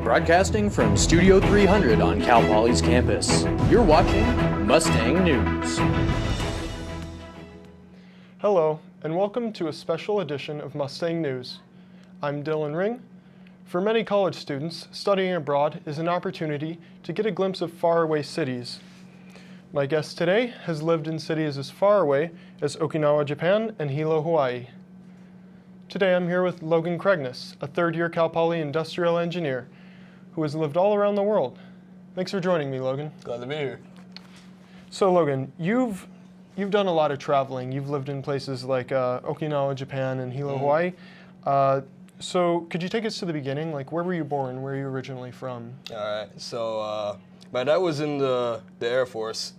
Broadcasting from Studio 300 on Cal Poly's campus. You're watching Mustang News. Hello, and welcome to a special edition of Mustang News. I'm Dylan Ring. For many college students, studying abroad is an opportunity to get a glimpse of faraway cities. My guest today has lived in cities as far away as Okinawa, Japan, and Hilo, Hawaii. Today I'm here with Logan Cregnis, a third-year Cal Poly industrial engineer who has lived all around the world. Thanks for joining me, Logan. Glad to be here. So, Logan, you've done a lot of traveling. You've lived in places like Okinawa, Japan, and Hilo, Hawaii. So could you take us to the beginning? Like, where were you born? Where are you originally from? All right. So my dad was in the Air Force,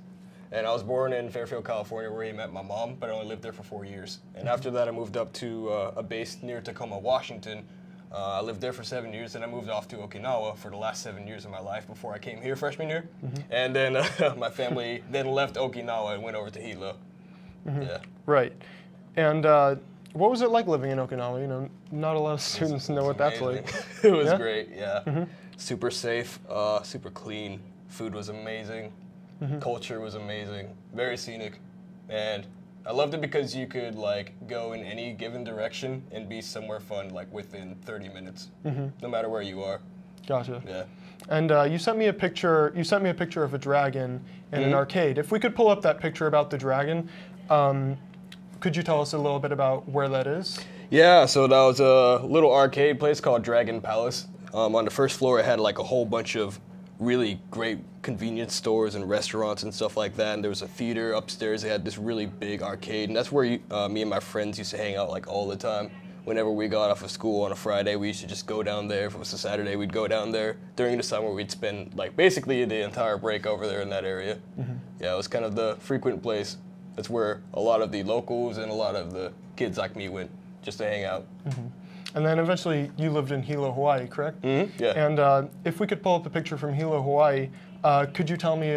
and I was born in Fairfield, California, where he met my mom, but I only lived there for 4 years. And after that, I moved up to a base near Tacoma, Washington. I lived there for 7 years, and I moved off to Okinawa for the last 7 years of my life before I came here freshman year. And then my family then left Okinawa and went over to Hilo. Yeah. Right. And what was it like living in Okinawa? You know, not a lot of students know what that's like. It was great, yeah. Super safe, super clean. Food was amazing. Culture was amazing. Very scenic. And I loved it because you could like go in any given direction and be somewhere fun like within 30 minutes, no matter where you are. Gotcha. Yeah. And you sent me a picture. You sent me a picture of a dragon in an arcade. If we could pull up that picture about the dragon, could you tell us a little bit about where that is? Yeah, so that was a little arcade place called Dragon Palace. On the first floor, it had like a whole bunch of really great convenience stores and restaurants and stuff like that. And there was a theater upstairs. They had this really big arcade, and that's where me and my friends used to hang out like all the time. Whenever we got off of school on a Friday, we used to just go down there. If it was a Saturday, we'd go down there. During the summer, we'd spend like basically the entire break over there in that area. Yeah, it was kind of the frequent place. That's where a lot of the locals and a lot of the kids like me went just to hang out. And then eventually you lived in Hilo, Hawaii, correct? Yeah. And if we could pull up the picture from Hilo, Hawaii, could you tell me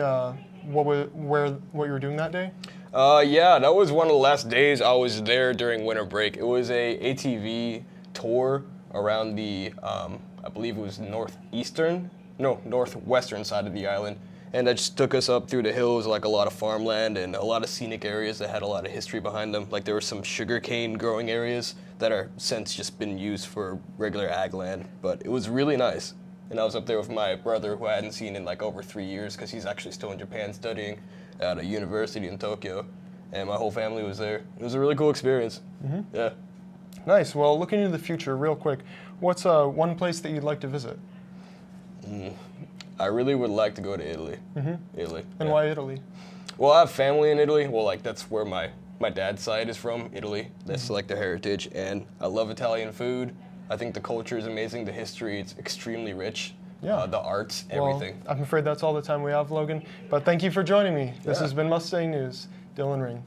what you were doing that day? Yeah, that was one of the last days I was there during winter break. It was a ATV tour around the, I believe it was northwestern side of the island. And that just took us up through the hills, like a lot of farmland and a lot of scenic areas that had a lot of history behind them. Like there were some sugarcane growing areas that are since just been used for regular ag land. But it was really nice. And I was up there with my brother, who I hadn't seen in like over 3 years, because he's actually still in Japan studying at a university in Tokyo. And my whole family was there. It was a really cool experience. Yeah. Nice. Well, looking into the future real quick, what's one place that you'd like to visit? I really would like to go to Italy. Italy. And why Italy? Well, I have family in Italy. Well, like that's where my dad's side is from, Italy. That's like the heritage, and I love Italian food. I think the culture is amazing. The history, it's extremely rich. Yeah. The arts, everything. Well, I'm afraid that's all the time we have, Logan. But thank you for joining me. This has been Mustang News. Dylan Ring.